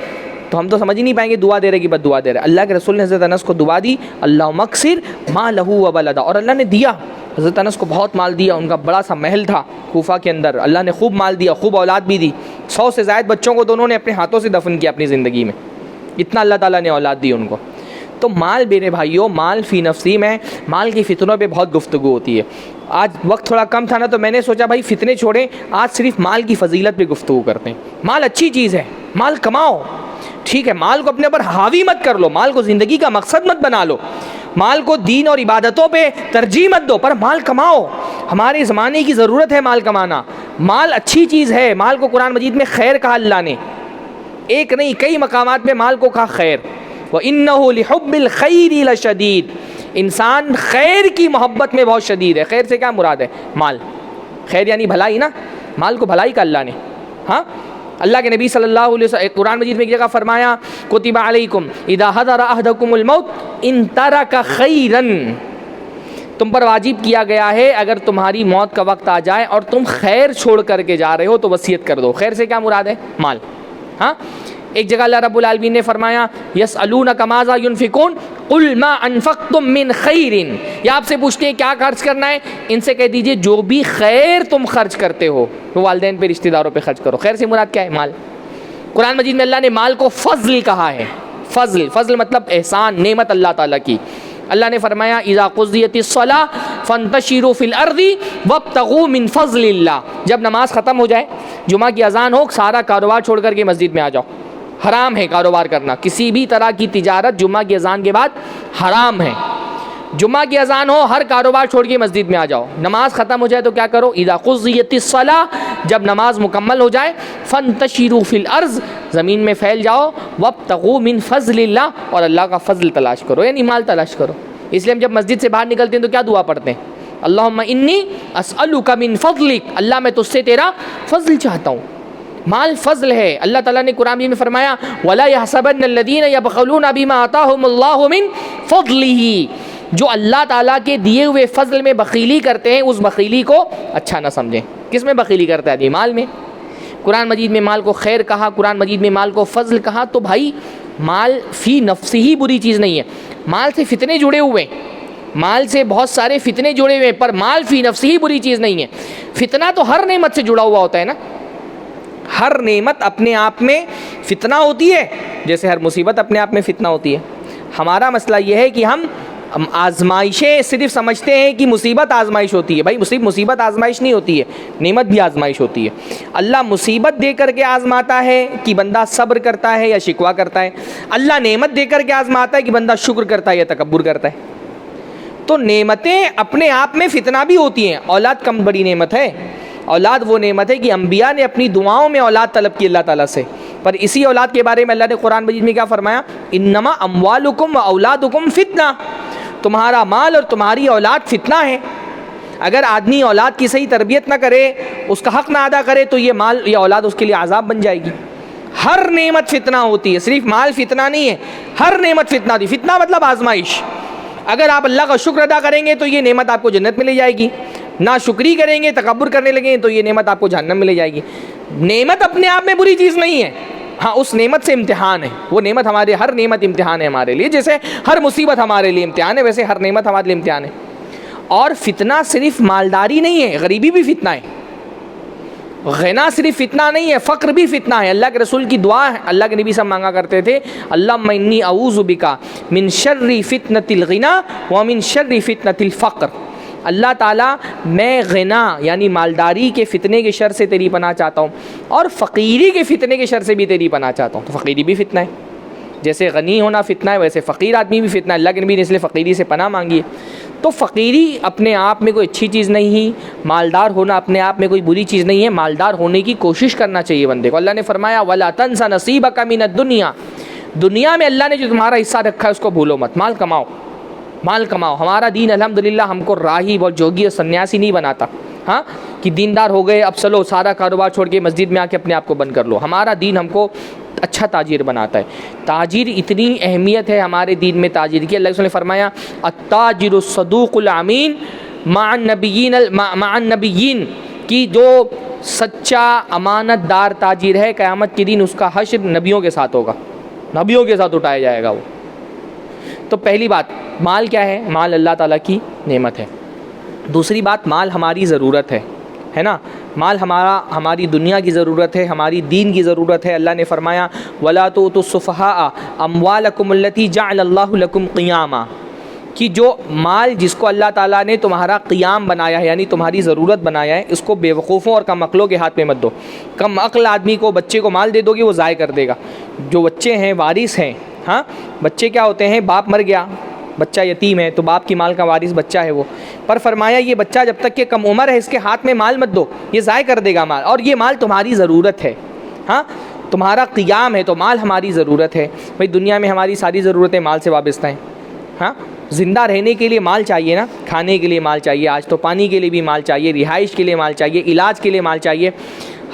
تو ہم تو سمجھ ہی نہیں پائیں گے دعا دے رہے کہ بد دعا دے رہے. اللہ کے رسول نے حضرت انس کو دعا دی اللہم اکثر مالہ و ولدہ، اور اللہ نے دیا. حضرت انس کو بہت مال دیا، ان کا بڑا سا محل تھا کوفہ کے اندر، اللہ نے خوب مال دیا، خوب اولاد بھی دی. 100 سے زائد بچوں کو تو انہوں نے اپنے ہاتھوں سے دفن کیا اپنی زندگی میں، اتنا اللہ تعالیٰ نے اولاد دی ان کو. تو مال میرے بھائیوں، مال فی نفسی میں مال کی فتنوں پہ بہت گفتگو ہوتی ہے. آج وقت تھوڑا کم تھا نا تو میں نے سوچا بھائی فتنے چھوڑیں، آج صرف مال کی فضیلت پہ گفتگو کرتے ہیں. مال اچھی چیز ہے، مال کماؤ، ٹھیک ہے، مال کو اپنے اوپر حاوی مت کر لو، مال کو زندگی کا مقصد مت بنا لو، مال کو دین اور عبادتوں پہ ترجیح مت دو، پر مال کماؤ. ہمارے زمانے کی ضرورت ہے مال کمانا. مال اچھی چیز ہے. مال کو قرآن مجید میں خیر کہا اللہ نے، ایک نہیں کئی مقامات میں مال کو کہا خیر. وَإِنَّهُ لِحُبِّ الْخَيْرِ لَشَدِيدٌ، انسان خیر کی محبت میں بہت شدید ہے. خیر سے کیا مراد ہے؟ مال. خیر یعنی بھلائی نا، مال کو بھلائی کا اللہ نے. ہاں، اللہ کے نبی صلی اللہ علیہ وسلم قرآن مجید میں ایک جگہ فرمایا کتب علیکم اذا حضر احدکم الموت ان ترک خیرا، تم پر واجب کیا گیا ہے اگر تمہاری موت کا وقت آ جائے اور تم خیر چھوڑ کر کے جا رہے ہو تو وصیت کر دو. خیر سے کیا مراد ہے؟ مال. ہاں، ایک جگہ اللہ رب العالمین نے فرمایا یسألونک ماذا ينفقون قل ما انفقتم من خیر، یہ آپ سے پوچھتے ہیں کیا خرچ کرنا ہے، ان سے کہہ دیجئے جو بھی خیر تم خرچ کرتے ہو وہ والدین پہ، رشتہ داروں پہ خرچ کرو. خیر سے مراد کیا ہے؟ مال. قرآن مجید میں اللہ نے مال کو فضل کہا ہے. فضل مطلب احسان، نعمت اللہ تعالیٰ کی. اللہ نے فرمایا اذا قضیت الصلاۃ فانتشروا فی الارض وابتغوا من فضل اللہ، جب نماز ختم ہو جائے، جمعہ کی اذان ہو، سارا کاروبار چھوڑ کر کے مسجد میں آ جاؤ۔ حرام ہے کاروبار کرنا، کسی بھی طرح کی تجارت جمعہ کی اذان کے بعد حرام ہے۔ جمعہ کی اذان ہو، ہر کاروبار چھوڑ کے مسجد میں آ جاؤ۔ نماز ختم ہو جائے تو کیا کرو؟ اذا قضیت الصلاۃ، جب نماز مکمل ہو جائے، فانتشروا فی الارض، زمین میں پھیل جاؤ، وابتغوا من فضل اللہ، اور اللہ کا فضل تلاش کرو، یعنی مال تلاش کرو۔ اس لیے ہم جب مسجد سے باہر نکلتے ہیں تو کیا دعا پڑھتے ہیں؟ اللہم انی اسألک من فضلک، اللہ میں تجھ سے تیرا فضل چاہتا ہوں۔ مال فضل ہے۔ اللہ تعالیٰ نے قرآن میں فرمایا وَلَا يَحْسَبَنَّ الَّذِينَ يَبْخَلُونَ بِمَا آتَاهُمُ اللَّهُ مِن فَضْلِهِ، جو اللہ تعالیٰ کے دیے ہوئے فضل میں بخیلی کرتے ہیں، اس بخیلی کو اچھا نہ سمجھیں۔ کس میں بخیلی کرتا ہے؟ مال میں۔ قرآن مجید میں مال کو خیر کہا، قرآن مجید میں مال کو فضل کہا، تو بھائی مال فی نفسی ہی بری چیز نہیں ہے۔ مال سے فتنے جڑے ہوئے ہیں، مال سے بہت سارے فتنے جڑے ہوئے ہیں، پر مال فی نفسی ہی بری چیز نہیں ہے۔ فتنہ تو ہر نعمت سے جڑا ہوا ہوتا ہے نا، ہر نعمت اپنے آپ میں فتنہ ہوتی ہے، جیسے ہر مصیبت اپنے آپ میں فتنہ ہوتی ہے۔ ہمارا مسئلہ یہ ہے کہ ہم آزمائشیں صرف سمجھتے ہیں کہ مصیبت آزمائش ہوتی ہے۔ بھائی مصیبت آزمائش نہیں ہوتی ہے، نعمت بھی آزمائش ہوتی ہے۔ اللہ مصیبت دے کر کے آزماتا ہے کہ بندہ صبر کرتا ہے یا شکوہ کرتا ہے، اللہ نعمت دے کر کے آزماتا ہے کہ بندہ شکر کرتا ہے یا تکبر کرتا ہے۔ تو نعمتیں اپنے آپ میں فتنہ بھی ہوتی ہیں۔ اولاد کم بڑی نعمت ہے؟ اولاد وہ نعمت ہے کہ انبیاء نے اپنی دعاؤں میں اولاد طلب کی اللہ تعالیٰ سے، پر اسی اولاد کے بارے میں اللہ نے قرآن مجید میں کیا فرمایا؟ انما اموالکم و اولادکم فتنہ، تمہارا مال اور تمہاری اولاد فتنہ ہے۔ اگر آدمی اولاد کی صحیح تربیت نہ کرے، اس کا حق نہ ادا کرے، تو یہ مال یا اولاد اس کے لیے عذاب بن جائے گی۔ ہر نعمت فتنہ ہوتی ہے، صرف مال فتنہ نہیں ہے، ہر نعمت فتنہ تھی۔ فتنہ مطلب آزمائش۔ اگر آپ اللہ کا شکر ادا کریں گے تو یہ نعمت آپ کو جنت میں لے جائے گی، نہ شکری کریں گے، تکبر کرنے لگیں تو یہ نعمت آپ کو جہنم میں لے جائے گی۔ نعمت اپنے آپ میں بری چیز نہیں ہے، ہاں اس نعمت سے امتحان ہے۔ وہ نعمت ہر نعمت امتحان ہے ہمارے لیے، جیسے ہر مصیبت ہمارے لیے امتحان ہے، ویسے ہر نعمت ہمارے لیے امتحان ہے۔ اور فتنہ صرف مالداری نہیں ہے، غریبی بھی فتنہ ہے، غنا صرف فتنہ نہیں ہے، فقر بھی فتنہ ہے۔ اللہ کے رسول کی دعا ہے، اللہ کے نبی صاحب مانگا کرتے تھے اللہم انی اعوذ بک من شر فتنۃ الغنا ومن شر فتنۃ الفقر، اللہ تعالیٰ میں غنا یعنی مالداری کے فتنے کے شر سے تیری پناہ چاہتا ہوں، اور فقیری کے فتنے کے شر سے بھی تیری پناہ چاہتا ہوں۔ تو فقیری بھی فتنہ ہے، جیسے غنی ہونا فتنہ ہے، ویسے فقیر آدمی بھی فتنہ ہے۔ اللہ کے نبی نے اس لیے فقیری سے پناہ مانگی ہے۔ تو فقیری اپنے آپ میں کوئی اچھی چیز نہیں، مالدار ہونا اپنے آپ میں کوئی بری چیز نہیں ہے، مالدار ہونے کی کوشش کرنا چاہیے بندے کو۔ اللہ نے فرمایا وَلَا تَنْسَ نَصِيبَكَ مِنَ الدُّنْيَا، دنیا میں اللہ نے جو تمہارا حصہ رکھا ہے اس کو بھولو مت، مال کماؤ، مال کماؤ۔ ہمارا دین الحمدللہ ہم کو راہب اور جوگی اور سنیاسی نہیں بناتا، ہاں کہ دیندار ہو گئے اب چلو سارا کاروبار چھوڑ کے مسجد میں آ کے اپنے آپ کو بند کر لو۔ ہمارا دین ہم کو اچھا تاجر بناتا ہے۔ تاجر اتنی اہمیت ہے ہمارے دین میں تاجر کی، اللہ نے فرمایا التاجر الصدوق الامین مع النبیین، کی جو سچا امانت دار تاجر ہے قیامت کے دن اس کا حشر نبیوں کے ساتھ ہوگا، نبیوں کے ساتھ اٹھایا جائے گا وہ۔ تو پہلی بات مال کیا ہے؟ مال اللہ تعالیٰ کی نعمت ہے۔ دوسری بات مال ہماری ضرورت ہے نا، مال ہماری دنیا کی ضرورت ہے، ہماری دین کی ضرورت ہے۔ اللہ نے فرمایا وَلَا تُؤْتُوا السُّفَهَاءَ أَمْوَالَكُمُ الَّتِي جَعَلَ اللَّهُ لَكُمْ قِيَامًا، کہ جو مال جس کو اللہ تعالیٰ نے تمہارا قیام بنایا ہے، یعنی تمہاری ضرورت بنایا ہے، اس کو بے وقوفوں اور کم عقلوں کے ہاتھ میں مت دو۔ کم عقل آدمی کو بچے کو مال دے دو گے وہ ضائع کر دے گا۔ جو بچے ہیں وارث ہیں، ہاں بچے کیا ہوتے ہیں؟ باپ مر گیا، بچہ یتیم ہے تو باپ کی مال کا وارث بچہ ہے وہ، پر فرمایا یہ بچہ جب تک کہ کم عمر ہے اس کے ہاتھ میں مال مت دو، یہ ضائع کر دے گا مال، اور یہ مال تمہاری ضرورت ہے، ہاں تمہارا قیام ہے تو مال ہماری ضرورت ہے۔ بھائی دنیا میں ہماری ساری ضرورتیں مال سے وابستہ ہیں، ہاں زندہ رہنے کے لیے مال چاہیے نا، کھانے کے لیے مال چاہیے، آج تو پانی کے لیے بھی مال چاہیے، رہائش کے لیے مال چاہیے، علاج کے لیے مال چاہیے،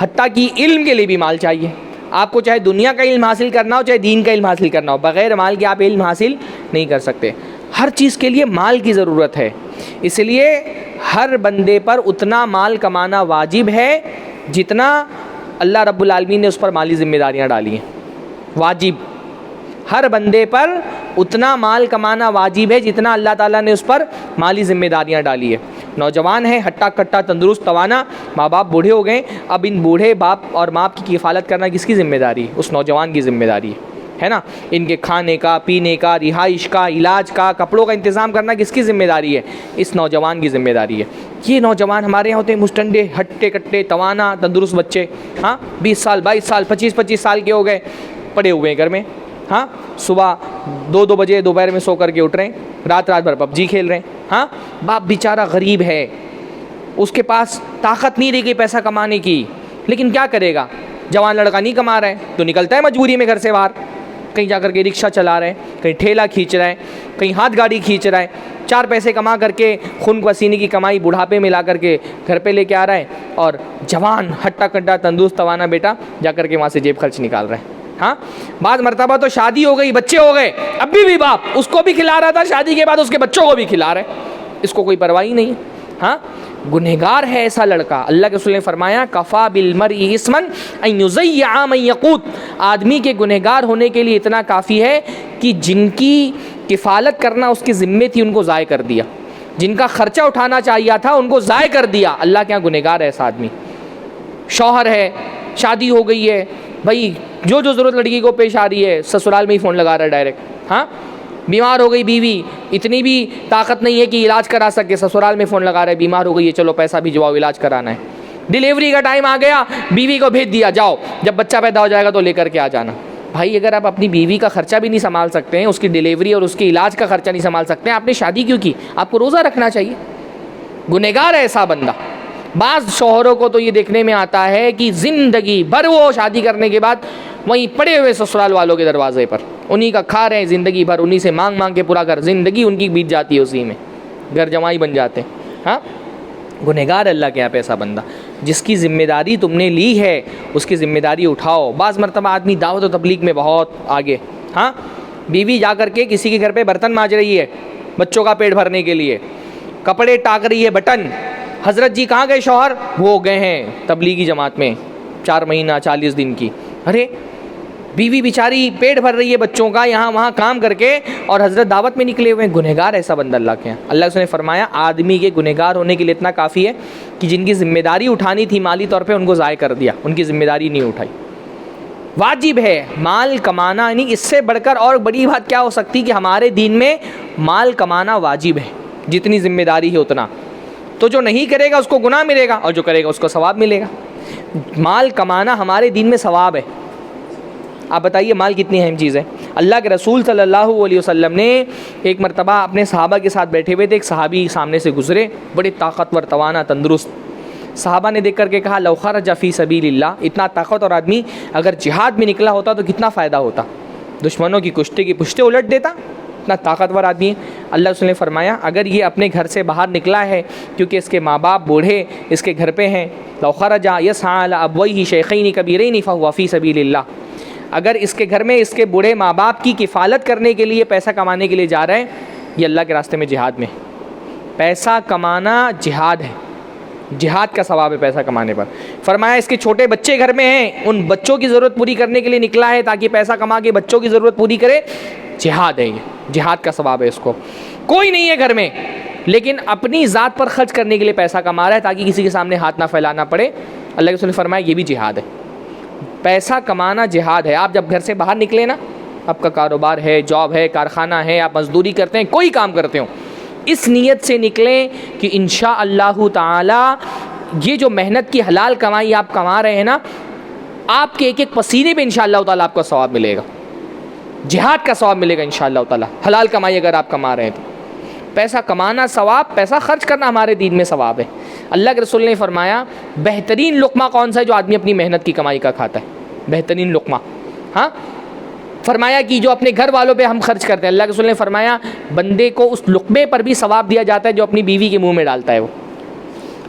حتیٰ کہ علم کے لیے بھی مال چاہیے۔ آپ کو چاہے دنیا کا علم حاصل کرنا ہو چاہے دین کا علم حاصل کرنا ہو، بغیر مال کے آپ علم حاصل نہیں کر سکتے۔ ہر چیز کے لیے مال کی ضرورت ہے، اس لیے ہر بندے پر اتنا مال کمانا واجب ہے جتنا اللہ رب العالمین نے اس پر مالی ذمہ داریاں ڈالی ہیں۔ واجب، ہر بندے پر اتنا مال کمانا واجب ہے جتنا اللہ تعالیٰ نے اس پر مالی ذمہ داریاں ڈالی ہے۔ نوجوان ہیں ہٹا کٹا تندرست توانا، ماں باپ بوڑھے ہو گئے، اب ان بوڑھے باپ اور ماں کی کفالت کرنا کس کی ذمہ داری ہے؟ اس نوجوان کی ذمہ داری ہے نا. ان کے کھانے کا، پینے کا، رہائش کا، علاج کا، کپڑوں کا انتظام کرنا کس کی ذمہ داری ہے؟ اس نوجوان کی ذمہ داری ہے. یہ نوجوان ہمارے یہاں ہوتے ہیں مستنڈے، ہٹے کٹے، توانا، تندرست بچے، ہاں 20 سال 22 سال 25 سال کے ہو گئے، پڑے ہوئے ہیں گھر میں. ہاں صبح 2 بجے دوپہر میں سو کر کے اٹھ رہے ہیں، رات بھر پب جی کھیل رہے ہیں. ہاں باپ بیچارہ غریب ہے، اس کے پاس طاقت نہیں رہی کہ پیسہ کمانے کی، لیکن کیا کرے گا؟ جوان لڑکا نہیں کما رہا ہے تو نکلتا ہے مجبوری میں گھر سے باہر، کہیں جا کر کے رکشہ چلا رہے ہیں، کہیں ٹھیلا کھینچ رہا ہے، کہیں ہاتھ گاڑی کھینچ رہا ہے، 4 پیسے کما کر کے خون پسینے کی کمائی بڑھاپے میں لا کر کے گھر پہ لے کے آ رہا ہے، اور جوان ہٹا کٹا تندرست توانا بیٹا جا کر کے وہاں سے جیب خرچ نکال رہا ہے. ہاں بعض مرتبہ تو شادی ہو گئی، بچے ہو گئے، اب بھی باپ اس کو بھی کھلا رہا تھا، شادی کے بعد اس کے بچوں کو بھی کھلا رہے ہیں، اس کو کوئی پرواہ ہی نہیں. ہاں گنہگار ہے ایسا لڑکا. اللہ کے رسول نے فرمایا کفا بالمرء اسما ان یضیع من یقوت، آدمی کے گنہگار ہونے کے لیے اتنا کافی ہے کہ جن کی کفالت کرنا اس کی ذمہ تھی ان کو ضائع کر دیا، جن کا خرچہ اٹھانا چاہیے تھا ان کو ضائع کر دیا. اللہ کے یہاں گنہگار ہے ایسا آدمی. شوہر ہے، شادی ہو گئی ہے، بھائی جو ضرورت لڑکی کو پیش آ رہی ہے سسرال میں ہی فون لگا رہا ہے ڈائریکٹ. ہاں بیمار ہو گئی بیوی، اتنی بھی طاقت نہیں ہے کہ علاج کرا سکے، سسرال میں فون لگا رہے، بیمار ہو گئی ہے چلو پیسہ بھجواؤ علاج کرانا ہے. ڈیلیوری کا ٹائم آ گیا، بیوی کو بھیج دیا جاؤ جب بچہ پیدا ہو جائے گا تو لے کر کے آ جانا. بھائی اگر آپ اپنی بیوی کا خرچہ بھی نہیں سنبھال سکتے ہیں، اس کی ڈیلیوری اور اس کے علاج کا خرچہ نہیں سنبھال سکتے ہیں، آپ نے شادی کیوں کی؟ آپ کو روزہ رکھنا چاہیے. گنہگار ہے ایسا بندہ. بعض شوہروں کو تو یہ دیکھنے میں آتا ہے کہ زندگی بھر وہ شادی کرنے کے بعد وہیں پڑے ہوئے سسرال والوں کے دروازے پر، انہی کا کھا رہے ہیں زندگی بھر، انہی سے مانگ مانگ کے پورا گھر، زندگی ان کی بیت جاتی ہے اسی میں، گھر جمائی بن جاتے ہیں. ہاں گنہگار اللہ کے یہاں پہ ایسا بندہ. جس کی ذمہ داری تم نے لی ہے اس کی ذمہ داری اٹھاؤ. بعض مرتبہ آدمی دعوت و تبلیغ میں بہت آگے. ہاں بیوی جا کر کے کسی کے گھر پہ برتن مانج رہی ہے بچوں کا پیٹ بھرنے کے لیے، کپڑے ٹاک رہی ہے بٹن. حضرت جی کہاں گئے شوہر؟ وہ گئے ہیں تبلیغی جماعت میں 4 مہینہ 40 دن کی. ارے بیوی بیچاری پیٹ بھر رہی ہے بچوں کا یہاں وہاں کام کر کے، اور حضرت دعوت میں نکلے ہوئے ہیں. گنہگار ایسا بندہ اللہ کے یہاں. اللہ نے فرمایا آدمی کے گنہگار ہونے کے لیے اتنا کافی ہے کہ جن کی ذمہ داری اٹھانی تھی مالی طور پہ ان کو ضائع کر دیا، ان کی ذمہ داری نہیں اٹھائی. واجب ہے مال کمانا، یعنی اس سے بڑھ کر اور بڑی بات کیا ہو سکتی کہ ہمارے دین میں مال کمانا واجب ہے. جتنی ذمہ داری ہے اتنا. تو جو نہیں کرے گا اس کو گناہ ملے گا، اور جو کرے گا اس کو ثواب ملے گا. مال کمانا ہمارے دین میں ثواب ہے. آپ بتائیے مال کتنی اہم چیز ہے. اللہ کے رسول صلی اللہ علیہ وسلم نے ایک مرتبہ اپنے صحابہ کے ساتھ بیٹھے ہوئے تھے، ایک صحابی سامنے سے گزرے، بڑے طاقتور توانا تندرست. صحابہ نے دیکھ کر کے کہا لو خرج فی سبیل اللہ، اتنا طاقتور آدمی اگر جہاد میں نکلا ہوتا تو کتنا فائدہ ہوتا، دشمنوں کی کشتے کی پشتے الٹ دیتا، اتنا طاقتور آدمی ہے. اللہ رسول نے فرمایا اگر یہ اپنے گھر سے باہر نکلا ہے کیونکہ اس کے ماں باپ بوڑھے اس کے گھر پہ ہیں، لو خرج یسعی علی ابویہ شیخین کبیرین فہو فی سبیل اللہ، اگر اس کے گھر میں اس کے بوڑھے ماں باپ کی کفالت کرنے کے لیے پیسہ کمانے کے لیے جا رہے ہیں، یہ اللہ کے راستے میں جہاد میں. پیسہ کمانا جہاد ہے، جہاد کا ثواب ہے پیسہ کمانے پر. فرمایا اس کے چھوٹے بچے گھر میں ہیں، ان بچوں کی ضرورت پوری کرنے کے لیے نکلا ہے تاکہ پیسہ کما کے بچوں کی ضرورت پوری کرے، جہاد ہے، یہ جہاد کا ثواب ہے. اس کو کوئی نہیں ہے گھر میں لیکن اپنی ذات پر خرچ کرنے کے لیے پیسہ کما رہا ہے تاکہ کسی کے سامنے ہاتھ نہ پھیلانا پڑے. اللہ کے رسول نے فرمایا یہ بھی جہاد ہے. پیسہ کمانا جہاد ہے. آپ جب گھر سے باہر نکلے نا، آپ کا کاروبار ہے، جاب ہے، کارخانہ ہے، آپ مزدوری کرتے ہیں، کوئی کام کرتے ہو، اس نیت سے نکلیں کہ انشاءاللہ تعالی یہ جو محنت کی حلال کمائی آپ کما رہے ہیں نا، آپ کے ایک ایک پسینے پہ انشاءاللہ تعالی آپ کو ثواب ملے گا، جہاد کا ثواب ملے گا انشاءاللہ تعالی. حلال کمائی اگر آپ کما رہے ہیں تو پیسہ کمانا ثواب، پیسہ خرچ کرنا ہمارے دین میں ثواب ہے. اللہ کے رسول نے فرمایا بہترین لقمہ کون سا ہے جو آدمی اپنی محنت کی کمائی کا کھاتا ہے، بہترین لقمہ. ہاں فرمایا کہ جو اپنے گھر والوں پہ ہم خرچ کرتے ہیں، اللہ کے رسول نے فرمایا بندے کو اس لقمے پر بھی ثواب دیا جاتا ہے جو اپنی بیوی کے منہ میں ڈالتا ہے. وہ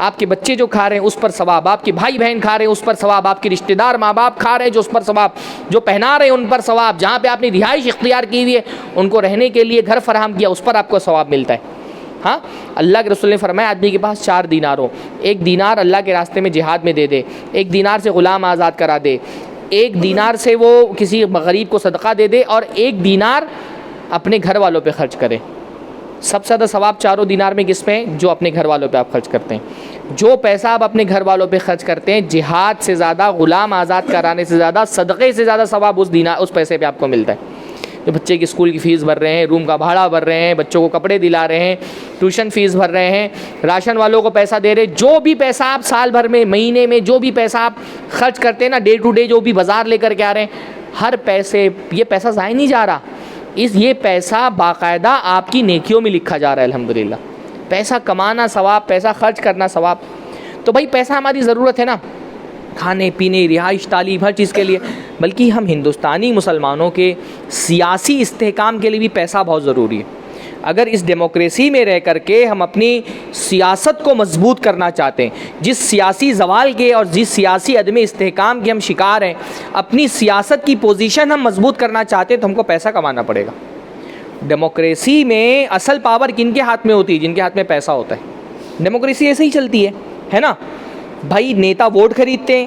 آپ کے بچے جو کھا رہے ہیں اس پر ثواب، آپ کے بھائی بہن کھا رہے ہیں اس پر ثواب، آپ کے رشتہ دار ماں باپ کھا رہے ہیں جو اس پر ثواب، جو پہنا رہے ہیں ان پر ثواب، جہاں پہ آپ نے رہائش اختیار کی ہوئی ہے ان کو رہنے کے لیے گھر فراہم کیا اس پر آپ کو ثواب ملتا ہے. ہاں اللہ کے رسول نے فرمایا آدمی کے پاس 4 دینار ہو، 1 دینار اللہ کے راستے میں جہاد میں دے دے، 1 دینار سے غلام آزاد کرا دے، 1 دینار سے وہ کسی غریب کو صدقہ دے دے، اور 1 دینار اپنے گھر والوں پہ خرچ کرے. سب سے زیادہ ثواب 4 دینار میں کس پہ ہے؟ جو اپنے گھر والوں پہ آپ خرچ کرتے ہیں. جو پیسہ آپ اپنے گھر والوں پہ خرچ کرتے ہیں، جہاد سے زیادہ، غلام آزاد کرانے سے زیادہ، صدقے سے زیادہ ثواب اس پیسے پہ آپ کو ملتا ہے. جو بچے کی اسکول کی فیس بھر رہے ہیں، روم کا بھاڑا بھر رہے ہیں، بچوں کو کپڑے دلا رہے ہیں، ٹیوشن فیس بھر رہے ہیں، راشن والوں کو پیسہ دے رہے ہیں، جو بھی پیسہ آپ سال بھر میں، مہینے میں جو بھی پیسہ آپ خرچ کرتے ہیں نا، ڈے ٹو ڈے جو بھی بازار لے کر کے آ رہے ہیں، ہر پیسے، یہ پیسہ ضائع نہیں جا رہا، یہ پیسہ باقاعدہ آپ کی نیکیوں میں لکھا جا رہا ہے الحمدللہ. پیسہ کمانا ثواب، پیسہ خرچ کرنا ثواب. تو بھائی پیسہ ہماری ضرورت ہے نا، کھانے پینے، رہائش، تعلیم، ہر چیز کے لیے، بلکہ ہم ہندوستانی مسلمانوں کے سیاسی استحکام کے لیے بھی پیسہ بہت ضروری ہے. اگر اس ڈیموکریسی میں رہ کر کے ہم اپنی سیاست کو مضبوط کرنا چاہتے ہیں، جس سیاسی زوال کے اور جس سیاسی عدم استحکام کے ہم شکار ہیں، اپنی سیاست کی پوزیشن ہم مضبوط کرنا چاہتے ہیں تو ہم کو پیسہ کمانا پڑے گا. ڈیموکریسی میں اصل پاور کن کے ہاتھ میں ہوتی ہے؟ جن کے ہاتھ میں پیسہ ہوتا ہے. ڈیموکریسی ایسے ہی چلتی ہے نا بھائی. نیتا ووٹ خریدتے ہیں،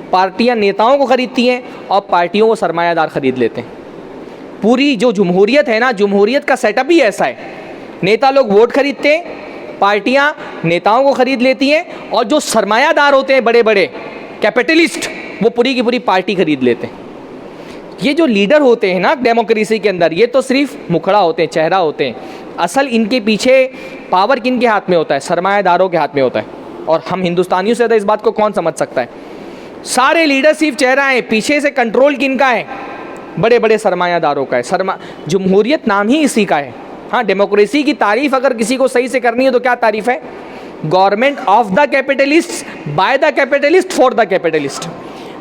پارٹیاں نیتاؤں کو خریدتی ہیں اور پارٹیوں کو سرمایہ دار خرید لیتے ہیں. پوری جو جمہوریت ہے نا، جمہوریت کا سیٹ اپ ہی ایسا ہے. نیتا لوگ ووٹ خریدتے ہیں، پارٹیاں نیتاؤں کو خرید لیتی ہیں، اور جو سرمایہ دار ہوتے ہیں بڑے بڑے کیپٹلسٹ، وہ پوری کی پوری پارٹی خرید لیتے ہیں. یہ جو لیڈر ہوتے ہیں نا ڈیموکریسی کے اندر، یہ تو صرف مکھڑا ہوتے ہیں، چہرہ ہوتے ہیں. اصل ان کے پیچھے پاور کن کے ہاتھ میں ہوتا ہے؟ سرمایہ داروں کے ہاتھ میں ہوتا ہے. اور ہم ہندوستانیوں سے زیادہ اس بات کو کون سمجھ سکتا ہے؟ سارے لیڈر صرف چہرہ ہیں، پیچھے سے کنٹرول کن کا ہے؟ بڑے بڑے سرمایہ داروں کا ہے. جمہوریت نام ہی اسی کا ہے. ہاں، ڈیموکریسی کی تعریف اگر کسی کو صحیح سے کرنی ہے تو کیا تعریف ہے؟ Government of the capitalist, by the capitalist, for the capitalist.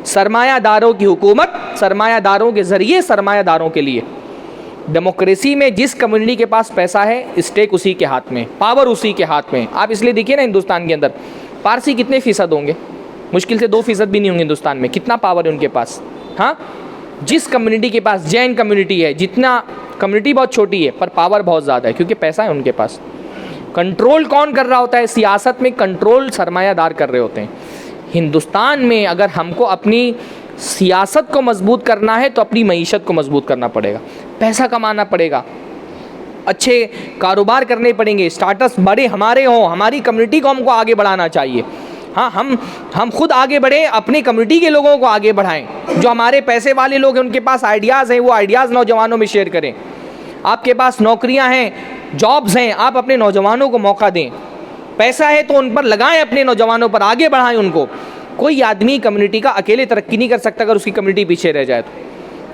سرمایہ داروں کی حکومت، سرمایہ داروں کے ذریعے، سرمایہ داروں کے لیے. ڈیموکریسی میں جس کمیونٹی کے پاس پیسہ ہے، اسٹیک اسی کے ہاتھ میں، پاور اسی کے ہاتھ میں. آپ اس لیے دیکھیے نا ہندوستان کے اندر پارسی کتنے فیصد ہوں گے؟ مشکل سے 2% بھی نہیں ہوں گے ہندوستان میں. کتنا پاور ہے ان کے پاس؟ ہاں، جس کمیونٹی کے پاس، جین کمیونٹی ہے، جتنا کمیونٹی بہت چھوٹی ہے پر پاور بہت زیادہ ہے، کیونکہ پیسہ ہے ان کے پاس. کنٹرول کون کر رہا ہوتا ہے سیاست میں؟ کنٹرول سرمایہ دار کر رہے ہوتے ہیں. ہندوستان میں اگر ہم کو اپنی سیاست کو مضبوط کرنا ہے تو اپنی معیشت کو مضبوط کرنا پڑے گا، پیسہ کمانا پڑے گا، اچھے کاروبار کرنے پڑیں گے، اسٹارٹس بڑے ہمارے ہوں، ہماری کمیونٹی کو ہم کو آگے بڑھانا چاہیے. ہاں، ہم خود آگے بڑھیں، اپنی کمیونٹی کے لوگوں کو آگے بڑھائیں. جو ہمارے پیسے والے لوگ ہیں ان کے پاس آئیڈیاز ہیں، وہ آئیڈیاز نوجوانوں میں شیئر کریں. آپ کے پاس نوکریاں ہیں، جابز ہیں، آپ اپنے نوجوانوں کو موقع دیں. پیسہ ہے تو ان پر لگائیں، اپنے نوجوانوں پر آگے بڑھائیں ان کو. کوئی آدمی کمیونٹی کا اکیلے ترقی نہیں کر سکتا اگر اس کی کمیونٹی پیچھے رہ جائے تو.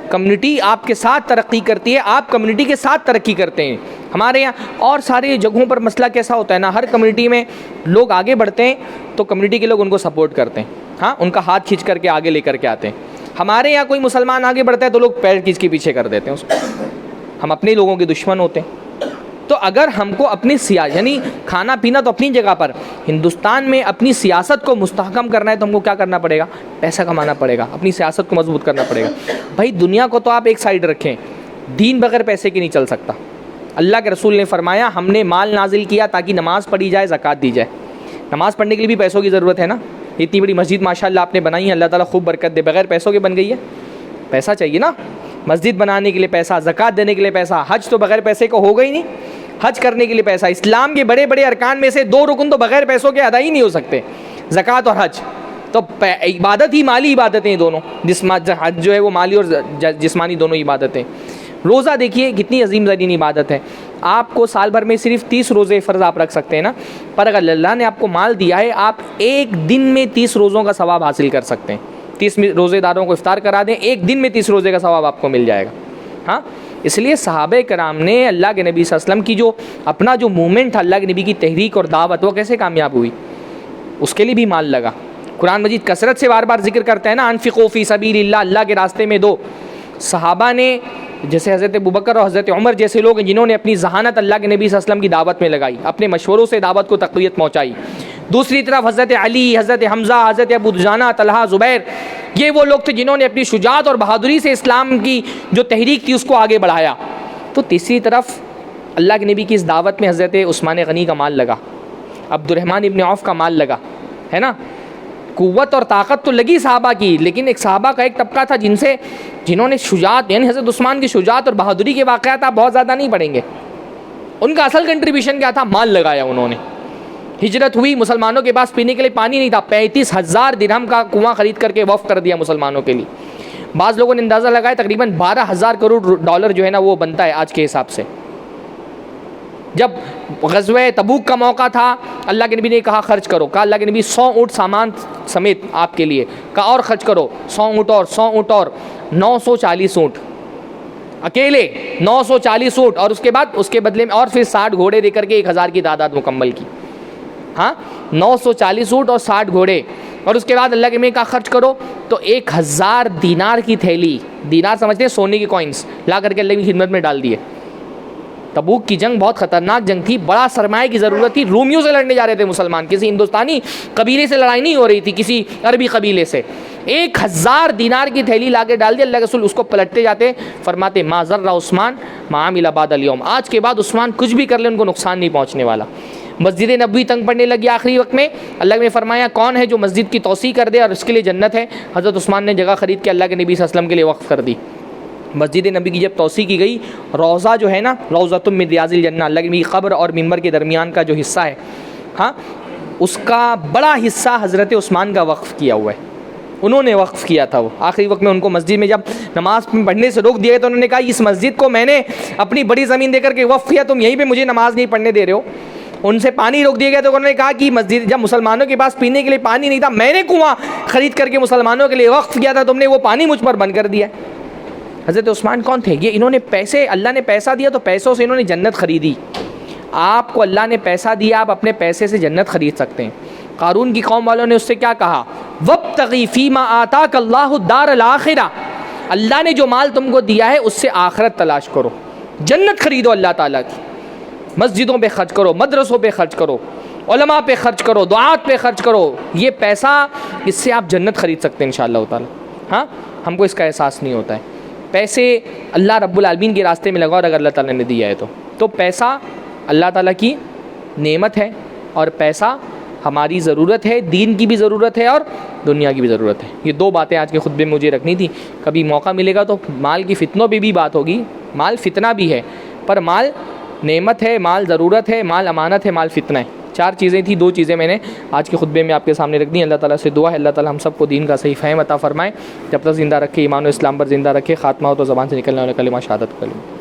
کمیونٹی آپ کے ساتھ ترقی کرتی ہے، آپ کمیونٹی کے ساتھ ترقی کرتے ہیں. ہمارے یہاں اور ساری جگہوں پر مسئلہ کیسا ہوتا ہے نا، ہر کمیونٹی میں لوگ آگے بڑھتے ہیں تو کمیونٹی کے لوگ ان کو سپورٹ کرتے ہیں. ہاں، ان کا ہاتھ کھینچ کر کے آگے لے کر کے آتے ہیں. ہمارے یہاں کوئی مسلمان آگے بڑھتا ہے تو لوگ پیر کھینچ کے پیچھے کر دیتے ہیں اس کو. ہم اپنے لوگوں کے دشمن ہوتے ہیں. تو اگر ہم کو اپنی یعنی کھانا پینا تو اپنی جگہ پر، ہندوستان میں اپنی سیاست کو مستحکم کرنا ہے تو ہم کو کیا کرنا پڑے گا؟ پیسہ کمانا پڑے گا، اپنی سیاست کو مضبوط کرنا پڑے گا. بھائی دنیا کو تو آپ ایک سائیڈ رکھیں، دین بغیر پیسے کے نہیں چل سکتا. اللہ کے رسول نے فرمایا ہم نے مال نازل کیا تاکہ نماز پڑھی جائے، زکوٰۃ دی جائے. نماز پڑھنے کے لیے بھی پیسوں کی ضرورت ہے نا. اتنی بڑی مسجد ماشاءاللہ آپ نے بنائی ہے، اللہ تعالیٰ خوب برکت دے. بغیر پیسوں کے بن گئی ہے؟ پیسہ چاہیے نا. مسجد بنانے کے لیے پیسہ، زکوٰۃ دینے کے لیے پیسہ. حج تو بغیر پیسے کو ہوگا ہی نہیں. حج کرنے کے لیے پیسہ. اسلام کے بڑے بڑے ارکان میں سے 2 رکن تو بغیر پیسوں کے ادا ہی نہیں ہو سکتے، زکوٰۃ اور حج. تو عبادت ہی مالی عبادتیں دونوں. حج جو ہے وہ مالی اور جسمانی دونوں عبادتیں. روزہ دیکھیے کتنی عظیم ترین عبادت ہے. آپ کو سال بھر میں صرف 30 روزے فرض آپ رکھ سکتے ہیں نا، پر اگر اللہ نے آپ کو مال دیا ہے آپ ایک دن میں 30 روزوں کا ثواب حاصل کر سکتے ہیں. 30 روزے داروں کو افطار کرا دیں، ایک دن میں 30 روزے کا ثواب آپ کو مل جائے گا. ہاں، اس لیے صحابہ کرام نے اللہ کے نبی صلی اللہ علیہ وسلم کی جو اپنا جو موومنٹ تھا، اللہ کے نبی کی تحریک اور دعوت، وہ کیسے کامیاب ہوئی؟ اس کے لیے بھی مال لگا. قرآن مجید کثرت سے بار بار ذکر کرتا ہے نا، انفقوا فی سبیل اللہ، اللہ کے راستے میں دو. صحابہ نے جیسے حضرت ابوبکر اور حضرت عمر جیسے لوگ ہیں جنہوں نے اپنی ذہانت اللہ کے نبی صلی اللہ علیہ وسلم کی دعوت میں لگائی، اپنے مشوروں سے دعوت کو تقویت پہنچائی. دوسری طرف حضرت علی، حضرت حمزہ، حضرت ابو دجانہ، طلحہ، زبیر، یہ وہ لوگ تھے جنہوں نے اپنی شجاعت اور بہادری سے اسلام کی جو تحریک تھی اس کو آگے بڑھایا. تو تیسری طرف اللہ کے نبی کی اس دعوت میں حضرت عثمان غنی کا مال لگا، عبد الرحمن ابن عوف کا مال لگا، ہے نا. قوت اور طاقت تو لگی صحابہ کی، لیکن ایک صحابہ کا ایک طبقہ تھا جنہوں نے شجاعت، یعنی حضرت عثمان کی شجاعت اور بہادری کے واقعات آپ بہت زیادہ نہیں پڑھیں گے. ان کا اصل کنٹریبیوشن کیا تھا؟ مال لگایا انہوں نے. ہجرت ہوئی, مسلمانوں کے پاس پینے کے لیے پانی نہیں تھا, 35,000 درہم کا کنواں خرید کر کے وقف کر دیا مسلمانوں کے لیے. بعض لوگوں نے اندازہ لگایا تقریباً 12,000 کروڑ ڈالر جو ہے نا وہ بنتا ہے آج کے حساب سے. جب غزوہ تبوک کا موقع تھا, اللہ کے نبی نے کہا خرچ کرو, کہا اللہ کے نبی 100 اونٹ سامان سمیت آپ کے لیے, کہا اور خرچ کرو 100 اونٹ اور 100 اونٹ اور 940 اونٹ اکیلے 940 اونٹ, اور اس کے بدلے میں اور پھر 60 گھوڑے دے کر کے 1000 کی تعداد مکمل کی. ہاں 940 اونٹ اور 60 گھوڑے, اور اس کے بعد اللہ کے نبی کا خرچ کرو تو 1000 دینار کی تھیلی, دینار سمجھتے ہیں سونے کے کوئنس, لا کر کے اللہ کی خدمت میں ڈال دیے. تبوک کی جنگ بہت خطرناک جنگ تھی, بڑا سرمایہ کی ضرورت تھی, رومیوں سے لڑنے جا رہے تھے مسلمان, کسی ہندوستانی قبیلے سے لڑائی نہیں ہو رہی تھی, کسی عربی قبیلے سے. 1000 دینار کی تھیلی لا کے ڈال دی. اللہ کے رسول اس کو پلٹتے جاتے, فرماتے ما ضر عثمان ما عمل بعد اليوم, آج کے بعد عثمان کچھ بھی کر لے ان کو نقصان نہیں پہنچنے والا. مسجد نبوی تنگ پڑنے لگی آخری وقت میں, اللہ نے فرمایا کون ہے جو مسجد کی توسیع کر دے اور اس کے لیے جنت ہے. حضرت عثمان نے جگہ خرید کے اللہ کے نبی صلی اللہ علیہ وسلم کے لیے وقف کر دی. مسجد نبی کی جب توسیع کی گئی, روضہ جو ہے نا, روضۃ من ریاض الجنہ, اللہ کے نبی کی قبر اور ممبر کے درمیان کا جو حصہ ہے, ہاں اس کا بڑا حصہ حضرت عثمان کا وقف کیا ہوا ہے. انہوں نے وقف کیا تھا. وہ آخری وقت میں ان کو مسجد میں جب نماز پڑھنے سے روک دیا تو انہوں نے کہا اس مسجد کو میں نے اپنی بڑی زمین دے کر کے وقف کیا, تم یہیں پہ مجھے نماز نہیں پڑھنے دے رہے ہو. ان سے پانی روک دیا گیا تو انہوں نے کہا کہ مسجد جب مسلمانوں کے پاس پینے کے لیے پانی نہیں تھا, میں نے کنواں خرید کر کے مسلمانوں کے لیے وقف کیا تھا, تم نے وہ پانی مجھ پر بند کر دیا. حضرت عثمان کون تھے؟ یہ انہوں نے پیسے, اللہ نے پیسہ دیا تو پیسوں سے انہوں نے جنت خریدی. آپ کو اللہ نے پیسہ دیا, آپ اپنے پیسے سے جنت خرید سکتے ہیں. قارون کی قوم والوں نے اس سے کیا کہا, وابتغی فیما آتاک اللہ الدار الآخرہ, اللہ نے جو مال تم کو دیا ہے اس سے آخرت تلاش کرو, جنت خریدو اللہ تعالیٰ کی. مسجدوں پہ خرچ کرو, مدرسوں پہ خرچ کرو, علماء پہ خرچ کرو, دعات پہ خرچ کرو. یہ پیسہ, اس سے آپ جنت خرید سکتے ہیں انشاءاللہ تعالیٰ. ہاں ہم کو اس کا احساس نہیں ہوتا ہے. پیسے اللہ رب العالمین کے راستے میں لگاؤ, اور اگر اللہ تعالیٰ نے دیا ہے تو پیسہ اللہ تعالیٰ کی نعمت ہے, اور پیسہ ہماری ضرورت ہے, دین کی بھی ضرورت ہے اور دنیا کی بھی ضرورت ہے. یہ 2 باتیں آج کے خطبے میں مجھے رکھنی تھی. کبھی موقع ملے گا تو مال کی فتنوں پہ بھی بات ہوگی. مال فتنہ بھی ہے, پر مال نعمت ہے, مال ضرورت ہے, مال امانت ہے, مال فتنہ ہے. 4 چیزیں تھیں, 2 چیزیں میں نے آج کے خطبے میں آپ کے سامنے رکھ دی. اللہ تعالیٰ سے دعا ہے اللہ تعالیٰ ہم سب کو دین کا صحیح فہم عطا فرمائے, جب تک زندہ رکھے, ایمان و اسلام پر زندہ رکھے, خاتمہ ہو تو زبان سے نکلنے والا کلمہ شہادت کلمہ.